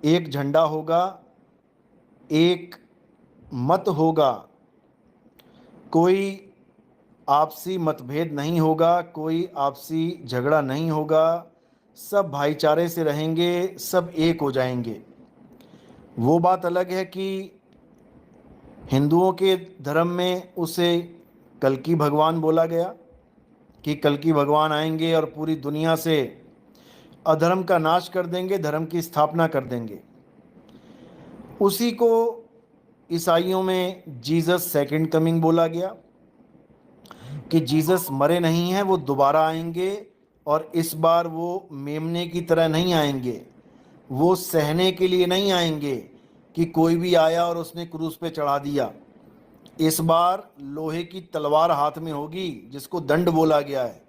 एक झंडा होगा, एक मत होगा, कोई आपसी मतभेद नहीं होगा, कोई आपसी झगड़ा नहीं होगा, सब भाईचारे से रहेंगे, सब एक हो जाएंगे। वो बात अलग है कि हिंदुओं के धर्म में उसे कल्कि भगवान बोला गया कि कल्कि भगवान आएंगे और पूरी दुनिया से अधर्म का नाश कर देंगे, धर्म की स्थापना कर देंगे। उसी को ईसाइयों में जीसस सेकंड कमिंग बोला गया कि जीसस मरे नहीं हैं, वो दोबारा आएंगे और इस बार वो मेमने की तरह नहीं आएंगे, वो सहने के लिए नहीं आएंगे कि कोई भी आया और उसने क्रूस पे चढ़ा दिया। इस बार लोहे की तलवार हाथ में होगी, जिसको दंड बोला गया है।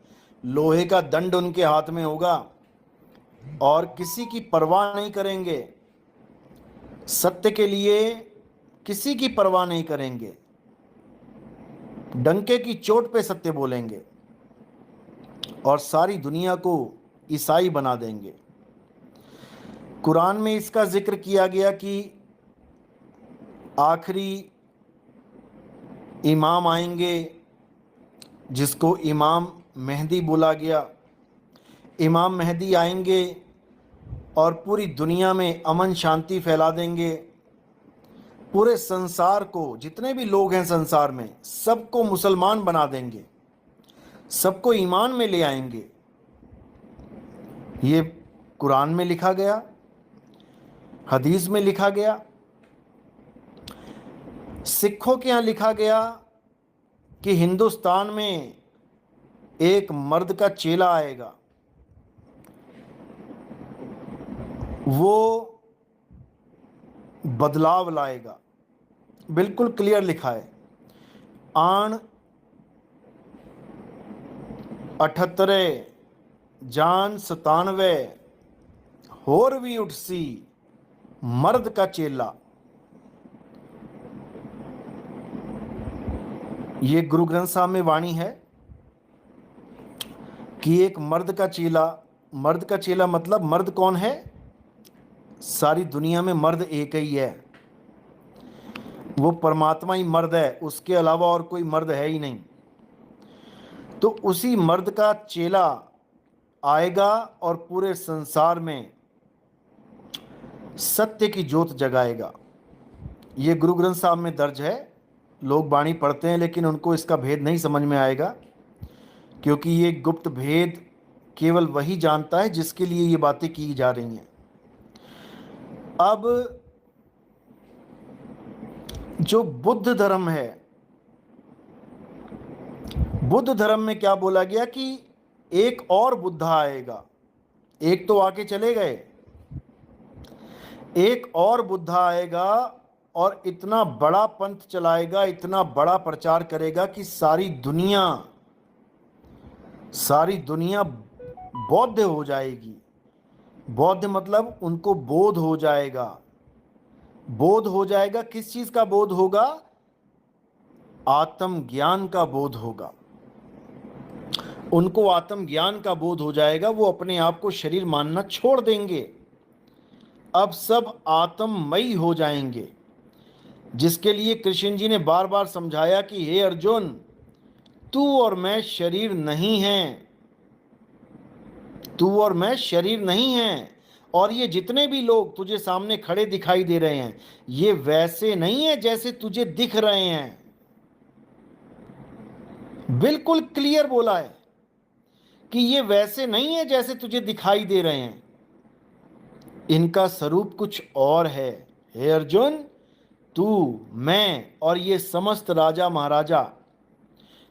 लोहे का दंड उनके हाथ में होगा और किसी की परवाह नहीं करेंगे, सत्य के लिए किसी की परवाह नहीं करेंगे, डंके की चोट पे सत्य बोलेंगे और सारी दुनिया को ईसाई बना देंगे। कुरान में इसका जिक्र किया गया कि आखिरी इमाम आएंगे, जिसको इमाम मेहदी बोला गया। इमाम मेहदी आएंगे और पूरी दुनिया में अमन शांति फैला देंगे। पूरे संसार को, जितने भी लोग हैं संसार में, सबको मुसलमान बना देंगे, सबको ईमान में ले आएंगे। ये कुरान में लिखा गया, हदीस में लिखा गया। सिखों के यहाँ लिखा गया कि हिंदुस्तान में एक मर्द का चेला आएगा, वो बदलाव लाएगा। बिल्कुल क्लियर लिखा है, आण 78 जान 97 होर भी उठसी मर्द का चेला। ये गुरु ग्रंथ साहब में वाणी है कि एक मर्द का चेला। मर्द का चेला मतलब मर्द कौन है? सारी दुनिया में मर्द एक ही है, वो परमात्मा ही मर्द है, उसके अलावा और कोई मर्द है ही नहीं। तो उसी मर्द का चेला आएगा और पूरे संसार में सत्य की ज्योत जगाएगा। ये गुरु ग्रंथ साहब में दर्ज है। लोग बाणी पढ़ते हैं लेकिन उनको इसका भेद नहीं समझ में आएगा, क्योंकि ये गुप्त भेद केवल वही जानता है जिसके लिए ये बातें की जा रही हैं। अब जो बुद्ध धर्म है, बुद्ध धर्म में क्या बोला गया कि एक और बुद्धा आएगा। एक तो आके चले गए, एक और बुद्धा आएगा और इतना बड़ा पंथ चलाएगा, इतना बड़ा प्रचार करेगा कि सारी दुनिया बौद्ध हो जाएगी। बौद्ध मतलब उनको बोध हो जाएगा। बोध हो जाएगा, किस चीज का बोध होगा? आत्मज्ञान का बोध होगा। उनको आत्मज्ञान का बोध हो जाएगा, वो अपने आप को शरीर मानना छोड़ देंगे। अब सब आत्ममयी हो जाएंगे, जिसके लिए कृष्ण जी ने बार बार समझाया कि हे अर्जुन, तू और मैं शरीर नहीं हैं, तू और मैं शरीर नहीं हैं। और ये जितने भी लोग तुझे सामने खड़े दिखाई दे रहे हैं, ये वैसे नहीं है जैसे तुझे दिख रहे हैं। बिल्कुल क्लियर बोला है कि ये वैसे नहीं है जैसे तुझे दिखाई दे रहे हैं, इनका स्वरूप कुछ और है। हे अर्जुन, तू, मैं और ये समस्त राजा महाराजा,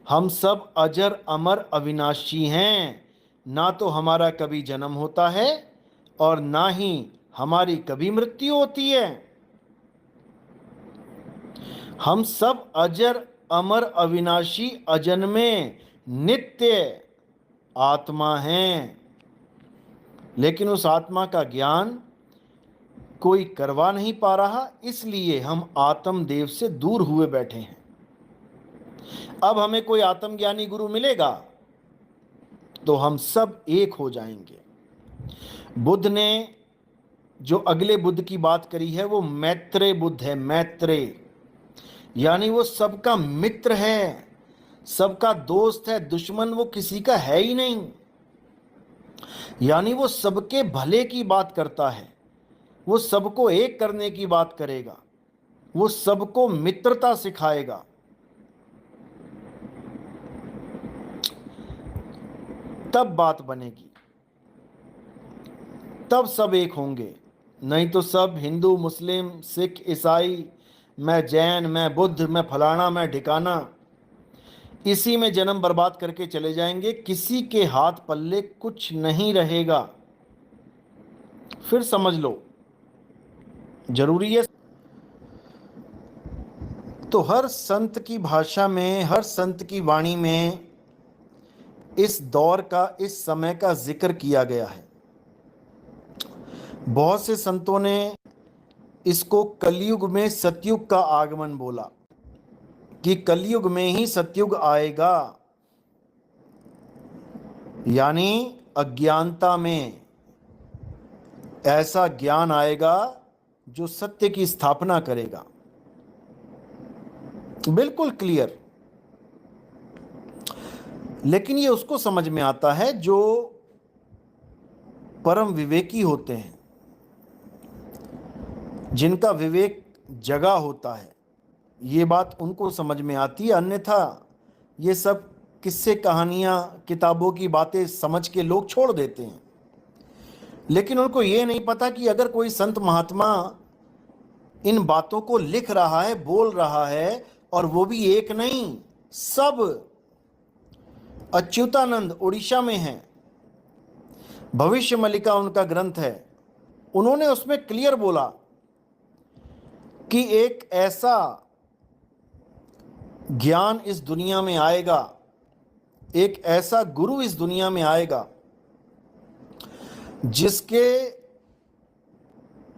हम सब अजर अमर अविनाशी हैं। ना तो हमारा कभी जन्म होता है और ना ही हमारी कभी मृत्यु होती है। हम सब अजर अमर अविनाशी अजन्मे नित्य आत्मा हैं, लेकिन उस आत्मा का ज्ञान कोई करवा नहीं पा रहा, इसलिए हम आत्मदेव से दूर हुए बैठे हैं। अब हमें कोई आत्मज्ञानी गुरु मिलेगा तो हम सब एक हो जाएंगे। बुद्ध ने जो अगले बुद्ध की बात करी है वो मैत्रेय बुद्ध है। मैत्रेय यानी वो सबका मित्र है, सबका दोस्त है, दुश्मन वो किसी का है ही नहीं। यानी वो सबके भले की बात करता है, वो सबको एक करने की बात करेगा, वो सबको मित्रता सिखाएगा। तब बात बनेगी, तब सब एक होंगे। नहीं तो सब हिंदू, मुस्लिम, सिख, ईसाई, मैं जैन, मैं बुद्ध, मैं फलाना, मैं ढिकाना, इसी में जन्म बर्बाद करके चले जाएंगे। किसी के हाथ पल्ले कुछ नहीं रहेगा। फिर समझ लो, जरूरी है। तो हर संत की भाषा में, हर संत की वाणी में इस दौर का, इस समय का जिक्र किया गया है। बहुत से संतों ने इसको कलयुग में सतयुग का आगमन बोला, कि कलयुग में ही सतयुग आएगा। यानी अज्ञानता में ऐसा ज्ञान आएगा जो सत्य की स्थापना करेगा। बिल्कुल क्लियर। लेकिन ये उसको समझ में आता है जो परम विवेकी होते हैं, जिनका विवेक जगा होता है। ये बात उनको समझ में आती है। अन्यथा ये सब किस्से, कहानियां, किताबों की बातें समझ के लोग छोड़ देते हैं। लेकिन उनको ये नहीं पता कि अगर कोई संत महात्मा इन बातों को लिख रहा है, बोल रहा है, और वो भी एक नहीं, सब। अच्युतानंद उड़ीसा में है, भविष्य मलिका उनका ग्रंथ है। उन्होंने उसमें क्लियर बोला कि एक ऐसा ज्ञान इस दुनिया में आएगा, एक ऐसा गुरु इस दुनिया में आएगा जिसके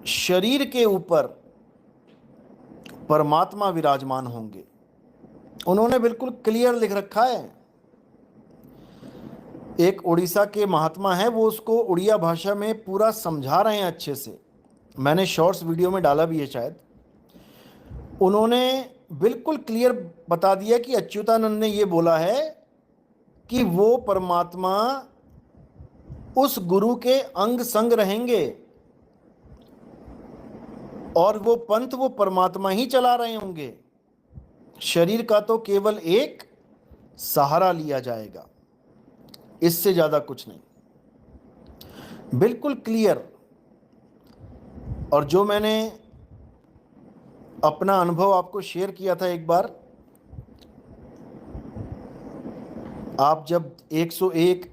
शरीर के ऊपर परमात्मा विराजमान होंगे। उन्होंने बिल्कुल क्लियर लिख रखा है। एक उड़ीसा के महात्मा है, वो उसको उड़िया भाषा में पूरा समझा रहे हैं अच्छे से। मैंने शॉर्ट्स वीडियो में डाला भी है शायद। उन्होंने बिल्कुल क्लियर बता दिया कि अच्युतानंद ने ये बोला है कि वो परमात्मा उस गुरु के अंग संग रहेंगे, और वो पंथ वो परमात्मा ही चला रहे होंगे। शरीर का तो केवल एक सहारा लिया जाएगा, इससे ज्यादा कुछ नहीं। बिल्कुल क्लियर। और जो मैंने अपना अनुभव आपको शेयर किया था एक बार, आप जब 101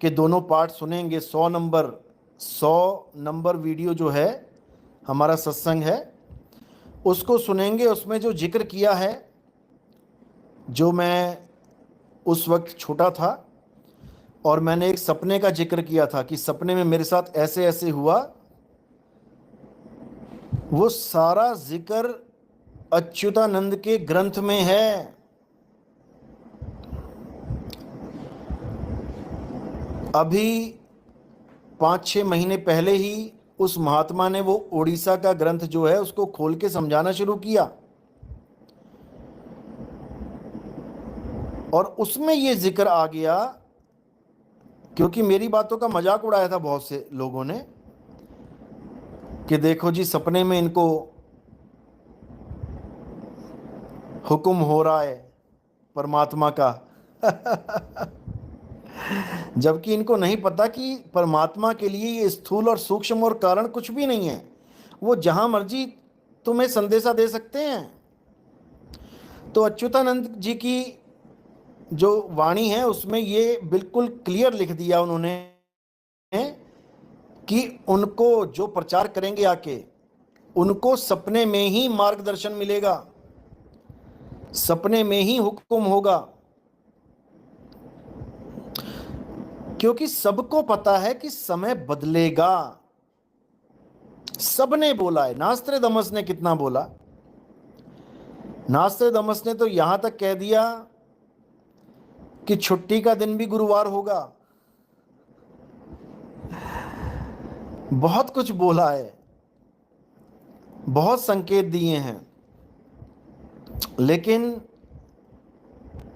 के दोनों पार्ट सुनेंगे, 100 नंबर वीडियो जो है हमारा सत्संग है, उसको सुनेंगे। उसमें जो जिक्र किया है, जो मैं उस वक्त छोटा था और मैंने एक सपने का जिक्र किया था कि सपने में मेरे साथ ऐसे ऐसे हुआ, वो सारा जिक्र अच्युतानंद के ग्रंथ में है। अभी 5-6 महीने पहले ही उस महात्मा ने वो उड़ीसा का ग्रंथ जो है उसको खोल के समझाना शुरू किया, और उसमें ये जिक्र आ गया। क्योंकि मेरी बातों का मजाक उड़ाया था बहुत से लोगों ने कि देखो जी, सपने में इनको हुक्म हो रहा है परमात्मा का जबकि इनको नहीं पता कि परमात्मा के लिए ये स्थूल और सूक्ष्म और कारण कुछ भी नहीं है। वो जहां मर्जी तुम्हें संदेशा दे सकते हैं। तो अच्युतानंद जी की जो वाणी है उसमें ये बिल्कुल क्लियर लिख दिया उन्होंने कि उनको जो प्रचार करेंगे आके, उनको सपने में ही मार्गदर्शन मिलेगा, सपने में ही हुक्म होगा। क्योंकि सबको पता है कि समय बदलेगा। सबने बोला है। नास्त्रेदमस ने कितना बोला? नास्त्रेदमस ने तो यहां तक कह दिया कि छुट्टी का दिन भी गुरुवार होगा। बहुत कुछ बोला है, बहुत संकेत दिए हैं, लेकिन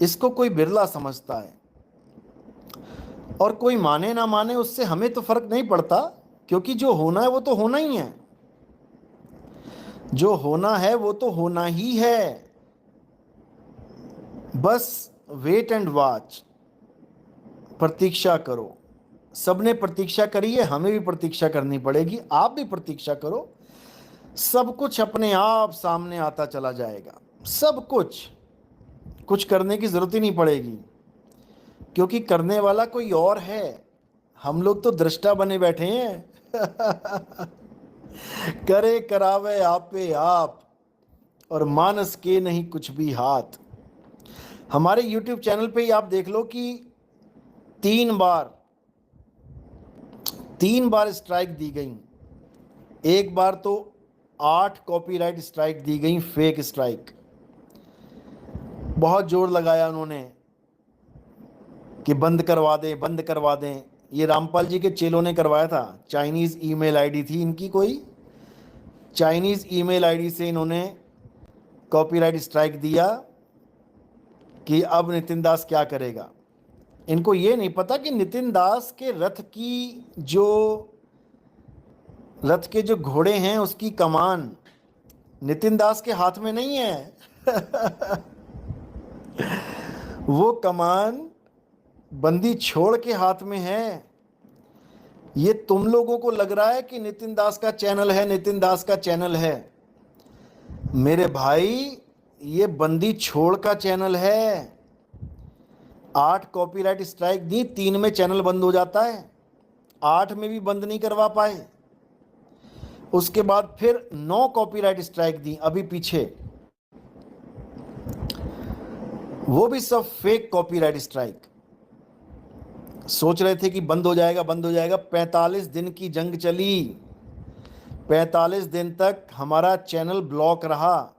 इसको कोई बिरला समझता है। और कोई माने ना माने उससे हमें तो फर्क नहीं पड़ता, क्योंकि जो होना है वो तो होना ही है। जो होना है वो तो होना ही है। बस वेट एंड वॉच, प्रतीक्षा करो। सबने प्रतीक्षा करी है, हमें भी प्रतीक्षा करनी पड़ेगी। आप भी प्रतीक्षा करो, सब कुछ अपने आप सामने आता चला जाएगा। सब कुछ, कुछ करने की जरूरत ही नहीं पड़ेगी, क्योंकि करने वाला कोई और है। हम लोग तो दृष्टा बने बैठे हैं। करे करावे आपे आप, और मानस के नहीं कुछ भी हाथ। हमारे YouTube चैनल पे ही आप देख लो कि 3 बार 3 बार स्ट्राइक दी गई। एक बार तो 8 कॉपीराइट स्ट्राइक दी गई, फेक स्ट्राइक। बहुत जोर लगाया उन्होंने कि बंद करवा दें, बंद करवा दें। ये रामपाल जी के चेलों ने करवाया था। चाइनीज़ ईमेल आईडी थी इनकी, कोई चाइनीज़ ईमेल आईडी से इन्होंने कॉपीराइट स्ट्राइक दिया कि अब नितिन दास क्या करेगा। इनको ये नहीं पता कि नितिन दास के रथ के जो घोड़े हैं, उसकी कमान नितिन दास के हाथ में नहीं है। वो कमान बंदी छोड़ के हाथ में है। ये तुम लोगों को लग रहा है कि नितिन दास का चैनल है, नितिन दास का चैनल है। मेरे भाई, ये बंदी छोड़ का चैनल है। 8 कॉपीराइट स्ट्राइक दी, 3 में चैनल बंद हो जाता है, 8 में भी बंद नहीं करवा पाए। उसके बाद फिर 9 कॉपीराइट स्ट्राइक दी अभी पीछे, वो भी सब फेक कॉपीराइट स्ट्राइक। सोच रहे थे कि बंद हो जाएगा, बंद हो जाएगा। 45 दिन की जंग चली। 45 दिन तक हमारा चैनल ब्लॉक रहा,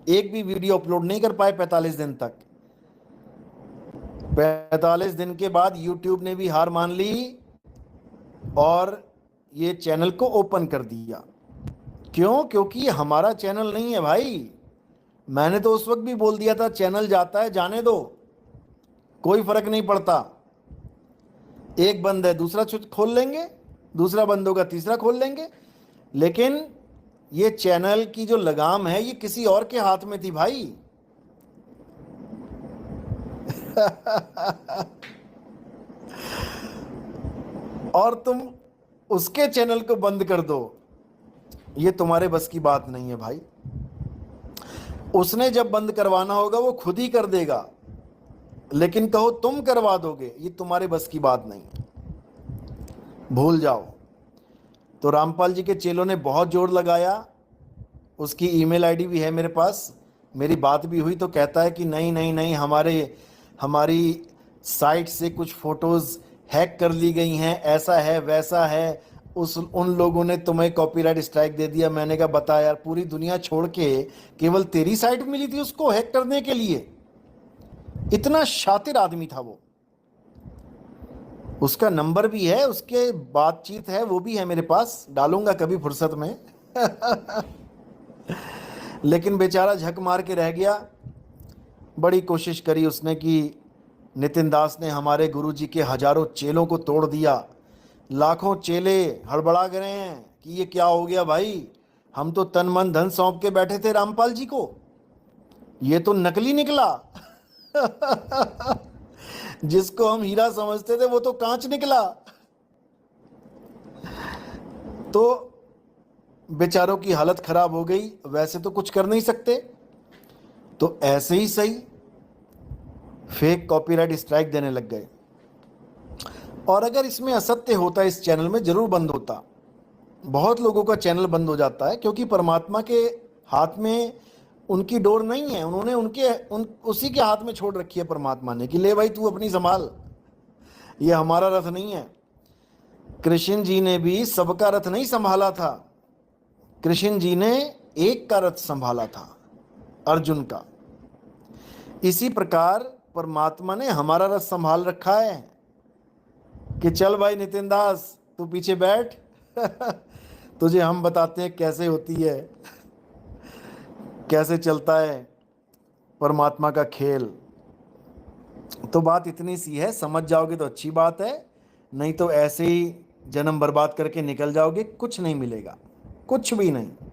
एक भी वीडियो अपलोड नहीं कर पाए 45 दिन तक। 45 दिन के बाद YouTube ने भी हार मान ली और ये चैनल को ओपन कर दिया। क्यों? क्योंकि ये हमारा चैनल नहीं है भाई। मैंने तो उस वक्त भी बोल दिया था, चैनल जाता है जाने दो, कोई फर्क नहीं पड़ता। एक बंद है, दूसरा खोल लेंगे, दूसरा बंद होगा, तीसरा खोल लेंगे। लेकिन ये चैनल की जो लगाम है, ये किसी और के हाथ में थी भाई। और तुम उसके चैनल को बंद कर दो, ये तुम्हारे बस की बात नहीं है भाई। उसने जब बंद करवाना होगा वो खुद ही कर देगा, लेकिन कहो तुम करवा दोगे, ये तुम्हारे बस की बात नहीं है, भूल जाओ। तो रामपाल जी के चेलों ने बहुत जोर लगाया। उसकी ईमेल आईडी भी है मेरे पास, मेरी बात भी हुई तो कहता है कि नहीं नहीं नहीं, हमारी साइट से कुछ फोटोज़ हैक कर ली गई हैं, ऐसा है वैसा है, उन लोगों ने तुम्हें कॉपीराइट स्ट्राइक दे दिया। मैंने कहा बता यार, पूरी दुनिया छोड़ के केवल तेरी साइट मिली थी उसको हैक करने के लिए? इतना शातिर आदमी था वो। उसका नंबर भी है, उसके बातचीत है, वो भी है मेरे पास, डालूंगा कभी फुर्सत में। लेकिन बेचारा झक मार के रह गया। बड़ी कोशिश करी उसने कि नितिन दास ने हमारे गुरुजी के हजारों चेलों को तोड़ दिया। लाखों चेले हड़बड़ा गए हैं कि ये क्या हो गया भाई, हम तो तन मन धन सौंप के बैठे थे रामपाल जी को, ये तो नकली निकला। जिसको हम हीरा समझते थे वो तो कांच निकला। तो बेचारों की हालत खराब हो गई। वैसे तो कुछ कर नहीं सकते, तो ऐसे ही सही फेक कॉपीराइट स्ट्राइक देने लग गए। और अगर इसमें असत्य होता, इस चैनल में जरूर बंद होता। बहुत लोगों का चैनल बंद हो जाता है, क्योंकि परमात्मा के हाथ में उनकी डोर नहीं है। उन्होंने उसी के हाथ में छोड़ रखी है परमात्मा ने कि ले भाई तू अपनी संभाल, ये हमारा रथ नहीं है। कृष्ण जी ने भी सबका रथ नहीं संभाला था, कृष्ण जी ने एक का रथ संभाला था, अर्जुन का। इसी प्रकार परमात्मा ने हमारा रथ संभाल रखा है कि चल भाई नितिन दास तू पीछे बैठ, तुझे हम बताते हैं कैसे होती है, कैसे चलता है परमात्मा का खेल। तो बात इतनी सी है, समझ जाओगे तो अच्छी बात है, नहीं तो ऐसे ही जन्म बर्बाद करके निकल जाओगे, कुछ नहीं मिलेगा, कुछ भी नहीं।